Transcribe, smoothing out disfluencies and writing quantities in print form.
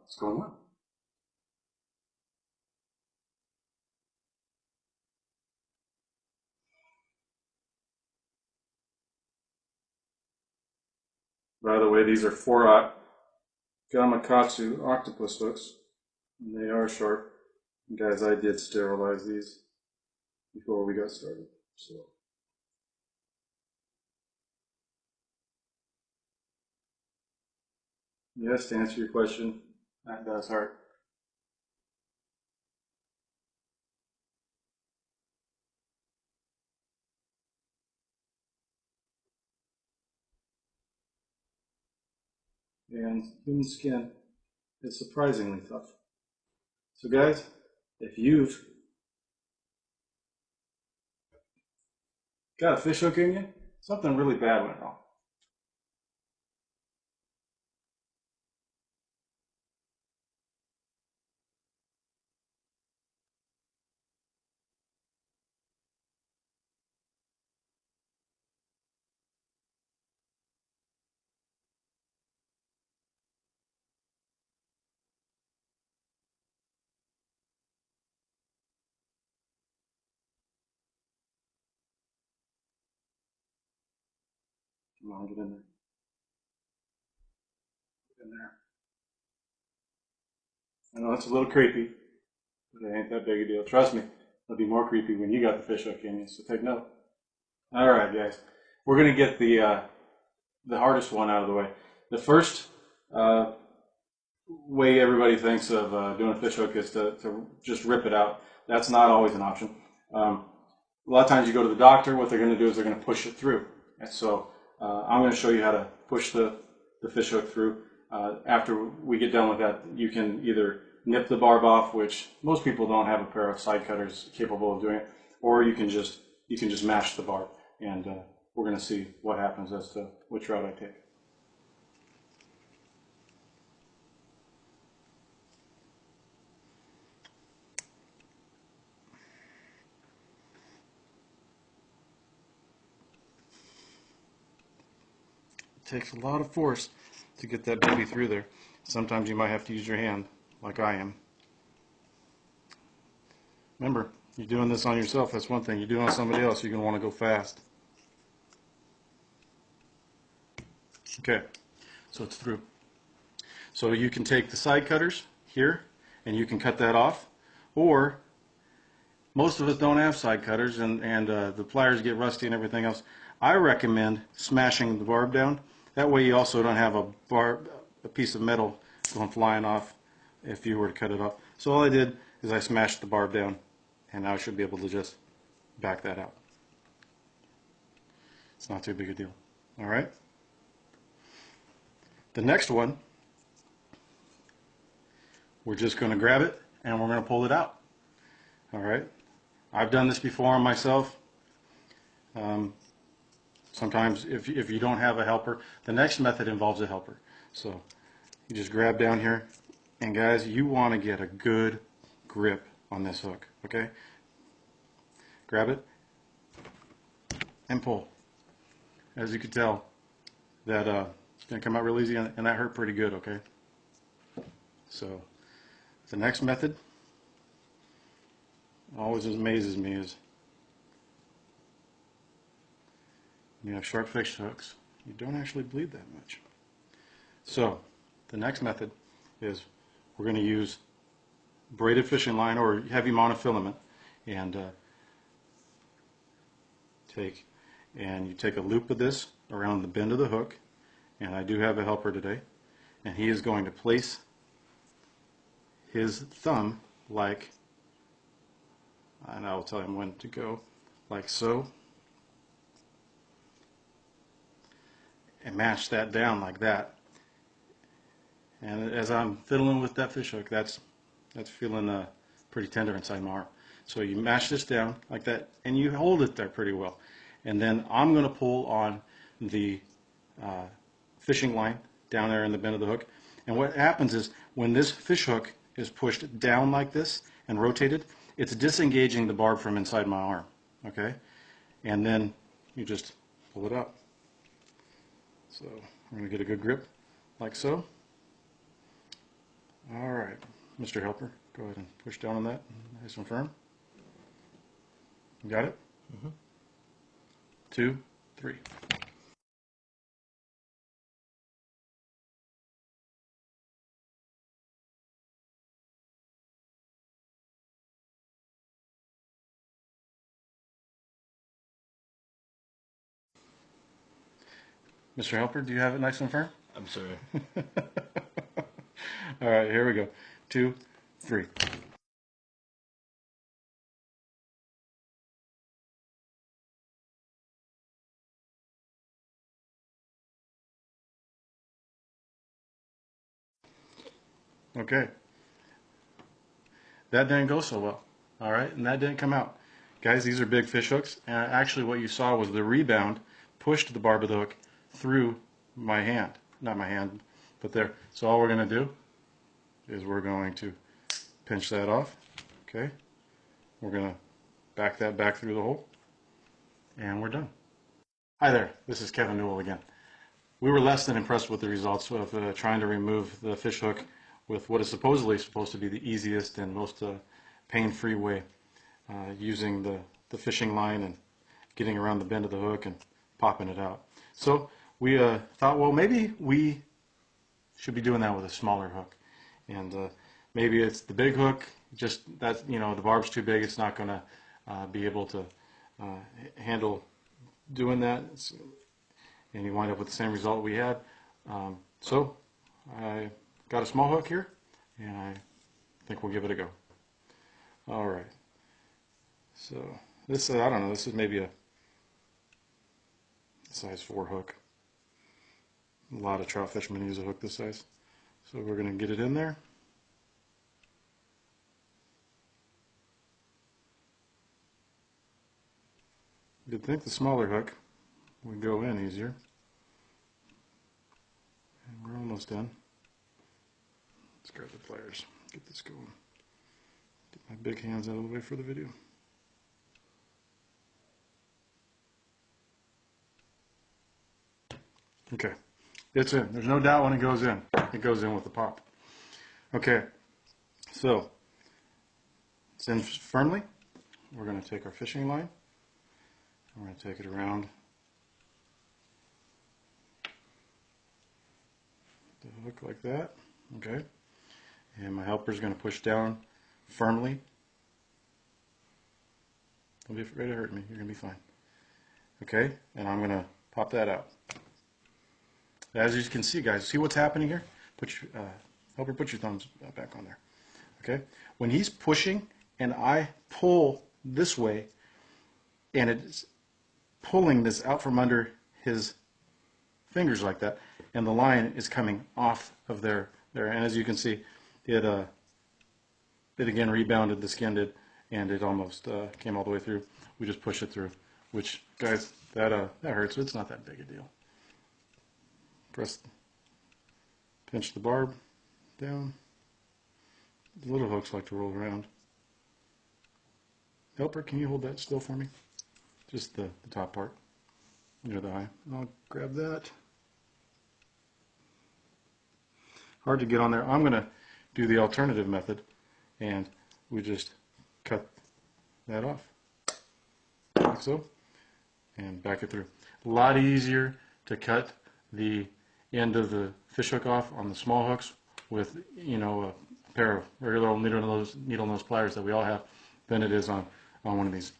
What's going on? By the way, these are 4/0 Gamakatsu octopus hooks, and they are sharp. And guys, I did sterilize these before we got started. So, yes, to answer your question, that does hurt. And human skin is surprisingly tough. So guys, if you've got a fish hook in you, something really bad went wrong. Come on, get in there. Get in there. I know it's a little creepy, but it ain't that big a deal. Trust me, it'll be more creepy when you got the fish hook in you, so take note. All right, guys. We're going to get the hardest one out of the way. The first way everybody thinks of doing a fish hook is to just rip it out. That's not always an option. A lot of times you go to the doctor, what they're going to do is they're going to push it through. And so I'm going to show you how to push the fish hook through. After we get done with that, you can either nip the barb off, which most people don't have a pair of side cutters capable of doing it, or you can just mash the barb. And we're going to see what happens as to which route I take. It takes a lot of force to get that baby through there. Sometimes you might have to use your hand, like I am. Remember, you're doing this on yourself, that's one thing. You do it on somebody else, you're going to want to go fast. Okay, so it's through. So you can take the side cutters here, and you can cut that off, or most of us don't have side cutters, and the pliers get rusty and everything else. I recommend smashing the barb down. That way you also don't have a piece of metal going flying off if you were to cut it off. So all I did is I smashed the barb down, and now I should be able to just back that out. It's not too big a deal. All right. The next one, we're just going to grab it and we're going to pull it out. All right. I've done this before on myself. Sometimes if you don't have a helper, the next method involves a helper. So you just grab down here, and guys, you want to get a good grip on this hook, okay? Grab it and pull. As you can tell, that it's going to come out real easy, and that hurt pretty good, okay? So the next method always amazes me is when you have sharp fish hooks, you don't actually bleed that much. So the next method is we're going to use braided fishing line or heavy monofilament, and you take a loop of this around the bend of the hook, and I do have a helper today, and he is going to place his thumb like, and I'll tell him when to go, like so, and match that down like that. And as I'm fiddling with that fish hook, that's feeling pretty tender inside my arm. So you mash this down like that, and you hold it there pretty well. And then I'm going to pull on the fishing line down there in the bend of the hook. And what happens is when this fish hook is pushed down like this and rotated, it's disengaging the barb from inside my arm. Okay? And then you just pull it up. So we're going to get a good grip like so. All right, Mr. Helper, go ahead and push down on that, nice and firm. You got it? 2, 3. Mr. Helper, do you have it nice and firm? I'm sorry. All right, here we go. 2, 3. Okay. That didn't go so well. All right, and that didn't come out. Guys, these are big fish hooks, and actually what you saw was the rebound pushed the barb of the hook through my hand. Not my hand, but there. So all we're going to do is we're going to pinch that off. Okay. We're going to back that back through the hole, and we're done. Hi there, this is Kevin Newell again. We were less than impressed with the results of trying to remove the fish hook with what is supposedly supposed to be the easiest and most pain-free way, using the fishing line and getting around the bend of the hook and popping it out. So we thought, well, maybe we should be doing that with a smaller hook. And maybe it's the big hook, just that, you know, the barb's too big, it's not going to be able to handle doing that. And you wind up with the same result we had. So I got a small hook here, and I think we'll give it a go. All right. So this, I don't know, this is maybe a size 4 hook. A lot of trout fishermen use a hook this size. So we're going to get it in there. You'd think the smaller hook would go in easier. And we're almost done. Let's grab the pliers, get this going. Get my big hands out of the way for the video. Okay, it's in. There's no doubt when it goes in. It goes in with the pop. Okay, so it's in firmly. We're going to take our fishing line. We're going to take it around the hook like that. Okay, and my helper is going to push down firmly. Don't be afraid to hurt me. You're going to be fine. Okay, and I'm going to pop that out. As you can see, guys, see what's happening here? Helper, put your thumbs back on there. Okay, when he's pushing and I pull this way, and it's pulling this out from under his fingers like that, and the line is coming off of there. And as you can see, it again rebounded, the skin did, and it almost came all the way through. We just push it through, which, guys, that hurts. It's not that big a deal. Pinch the barb down. The little hooks like to roll around. Helper, can you hold that still for me? Just the top part near the eye. I'll grab that. Hard to get on there. I'm going to do the alternative method, and we just cut that off like so, and back it through. A lot easier to cut the end of the fish hook off on the small hooks with, you know, a pair of regular old needle nose pliers that we all have than it is on one of these